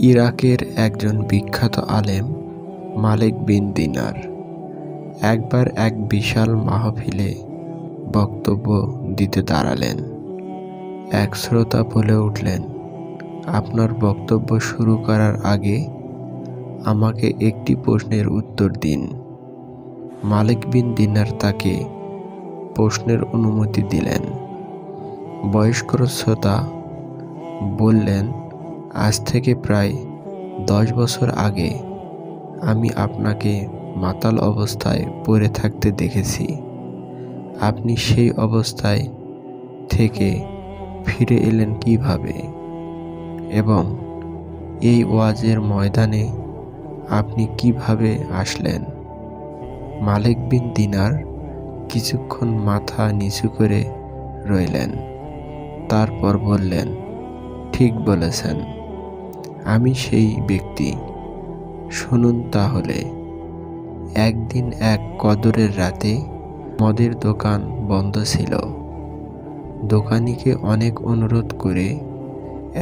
ইরাকের একজন বিখ্যাত আলেম মালিক বিন দিনার একবার এক বিশাল মাহফিলে বক্তব্য দিতে দাঁড়ালেন। এক শ্রোতা বলে উঠলেন, আপনার বক্তব্য শুরু করার আগে আমাকে একটি প্রশ্নের উত্তর দিন। মালিক বিন দিনার তাকে প্রশ্নের অনুমতি দিলেন। বয়স্ক শ্রোতা বললেন, আজ থেকে প্রায় 10 বছর আগে আমি আপনাকে মাতাল অবস্থায় পড়ে থাকতে দেখেছি। আপনি সেই অবস্থায় থেকে ফিরে এলেন কিভাবে, এবং এই ওয়াজের ময়দানে আপনি কিভাবে আসলেন? মালিক বিন দিনার কিছুক্ষণ মাথা নিচু করে রইলেন। তারপর বললেন, ঠিক বলেছেন, আমি সেই ব্যক্তি। শুনুন তাহলে। একদিন এক কদরের রাতে মদের দোকান বন্ধ ছিল। দোকানিকে অনেক অনুরোধ করে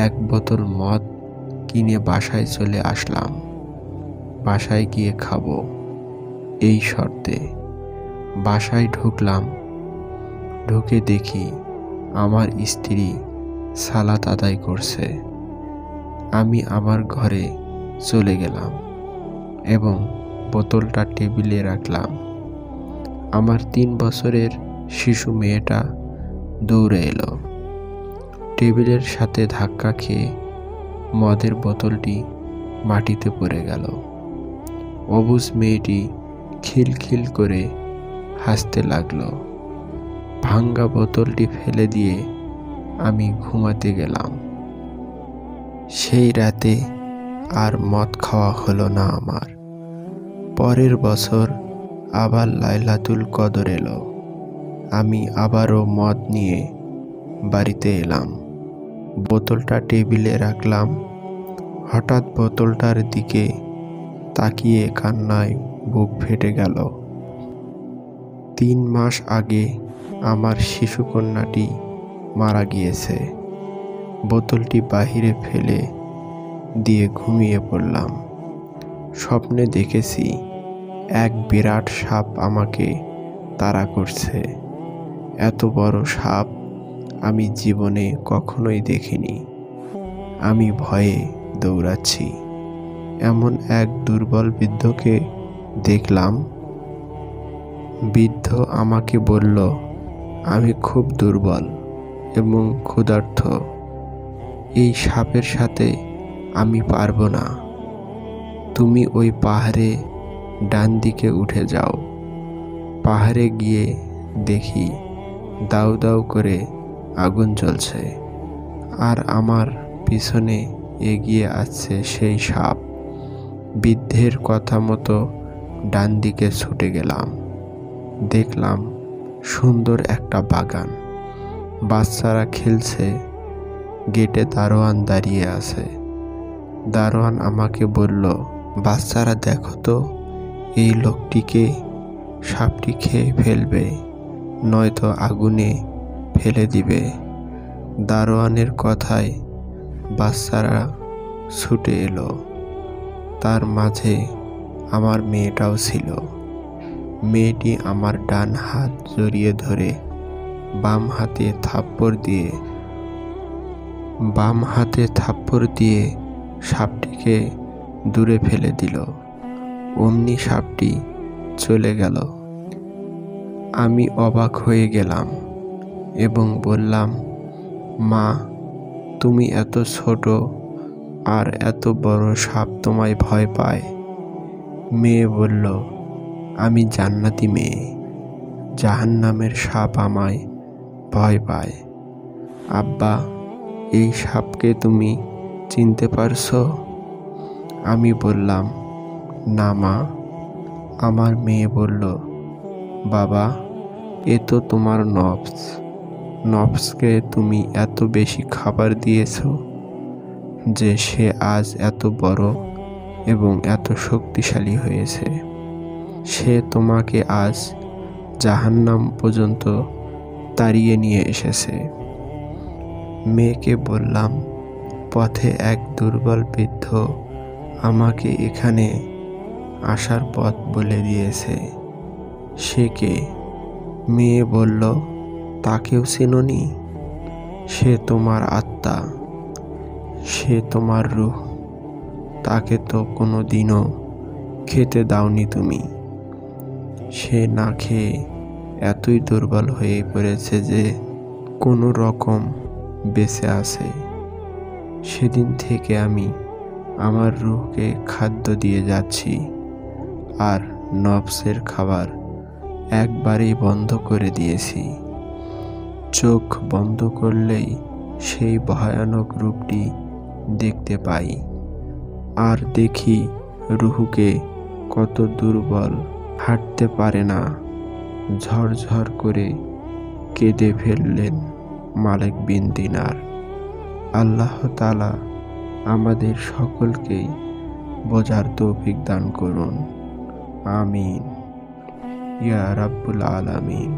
এক বোতল মদ কিনে বাসায় চলে আসলাম। বাসায় গিয়ে খাবো এই শর্তে। বাসায় ঢুকলাম। ঢুকে দেখি আমার স্ত্রী সালাত আদায় করছে। আমি আমার ঘরে চলে গেলাম এবং বোতলটা টেবিলে রাখলাম। আমার 3 বছরের শিশু মেয়েটা দৌড়ে এলো। টেবিলের সাথে ধাক্কা খেয়ে মদের বোতলটি মাটিতে পড়ে গেল। অবুঝ মেয়েটি খিলখিল করে হাসতে লাগলো। ভাঙ্গা বোতলটি ফেলে দিয়ে আমি ঘুমাতে গেলাম। সেই রাতে আর মদ খাওয়া হলো না আমার। পরের বছর আবার লাইলাতুল কদর এলো। আমি আবারও মদ নিয়ে বাড়িতে এলাম। বোতলটা টেবিলে রাখলাম। হঠাৎ বোতলটার দিকে তাকিয়ে কান্নায় বুক ফেটে গেল। 3 মাস আগে আমার শিশুকন্যাটি মারা গিয়েছে। বোতলটি বাহিরে ফেলে দিয়ে ঘুমিয়ে পড়লাম। স্বপ্নে দেখেছি এক বিরাট সাপ আমাকে তাড়া করছে। এত বড় সাপ আমি জীবনে কখনোই দেখিনি। আমি ভয়ে দৌড়াচ্ছি। এমন এক দুর্বল বৃদ্ধকে দেখলাম। বৃদ্ধ আমাকে বলল, আমি খুব দুর্বল এবং ক্ষুধার্ত। এই সাপের সাথে আমি পারবো না। তুমি ওই পাহাড়ে ডান দিকে উঠে যাও। পাহাড়ে গিয়ে দেখি দাউ দাউ করে আগুন জ্বলছে, আর আমার পিছনে এগিয়ে আসছে সেই সাপ। বৃদ্ধের কথা মতো ডান দিকে ছুটে গেলাম। দেখলাম সুন্দর একটা বাগান। বাচ্চারা খেলছে। গেটে দারোয়ান দাঁড়িয়ে আছে। দারোয়ান আমাকে বলল, বাচ্চারা দেখো তো, এই লোকটিকে সাপটি খেয়ে ফেলবে, নয়তো আগুনে ফেলে দিবে। দারোয়ানের কথায় বাচ্চারা ছুটে এলো। তার মাঝে আমার মেয়েটাও ছিল। মেয়েটি আমার ডান হাত জড়িয়ে ধরে বাম হাতে থাপ্পড় দিয়ে সাপটিকে দূরে ফেলে দিল। অমনি সাপটি চলে গেল। আমি অবাক হয়ে গেলাম এবং বললাম, মা, তুমি এত ছোট আর এত বড় সাপ তোমায় ভয় পায়? মেয়ে বলল, আমি জান্নাতি মেয়ে। জাহান্নামের সাপ আমায় ভয় পায়। আব্বা, এই সাপকে তুমি চিনতে পারছো? আমি বললাম, না মা। আমার মেয়ে বলল, বাবা, এ তো তোমার নফস। নফসকে তুমি এত বেশি খাবার দিয়েছো যে সে আজ এত বড় এবং এত শক্তিশালী হয়েছে। সে তোমাকে আজ জাহান্নাম পর্যন্ত তাড়িয়ে নিয়ে এসেছে। মেয়েকে বললাম, পথে এক দুর্বল বৃদ্ধ আমাকে এখানে আসার পথ বলে দিয়েছে। সে কে? মেয়ে বলল, তাকেও চেনোনি? সে তোমার আত্মা, সে তোমার রূহ। তাকে তো কোনো দিনও খেতে দাওনি তুমি। সে না খেয়ে এতই দুর্বল হয়ে পড়েছে যে কোনো রকম বেঁচে আছে। সেদিন থেকে আমি আমার রূহকে খাদ্য দিয়ে যাচ্ছি, আর নফসের খাবার একবারেই বন্ধ করে দিয়েছি। চোখ বন্ধ করলেই সেই ভয়ানক রূপটি দেখতে পাই, আর দেখি রূহকে কত দুর্বল, হাঁটতে পারে না। ঝরঝর করে কেঁদে ফেললেন মালিক বিন দিনার। আল্লাহ তাআলা আমাদের সকলকেই বোঝার তৌফিক দান করুন। আমিন ইয়া রাব্বুল আলামিন।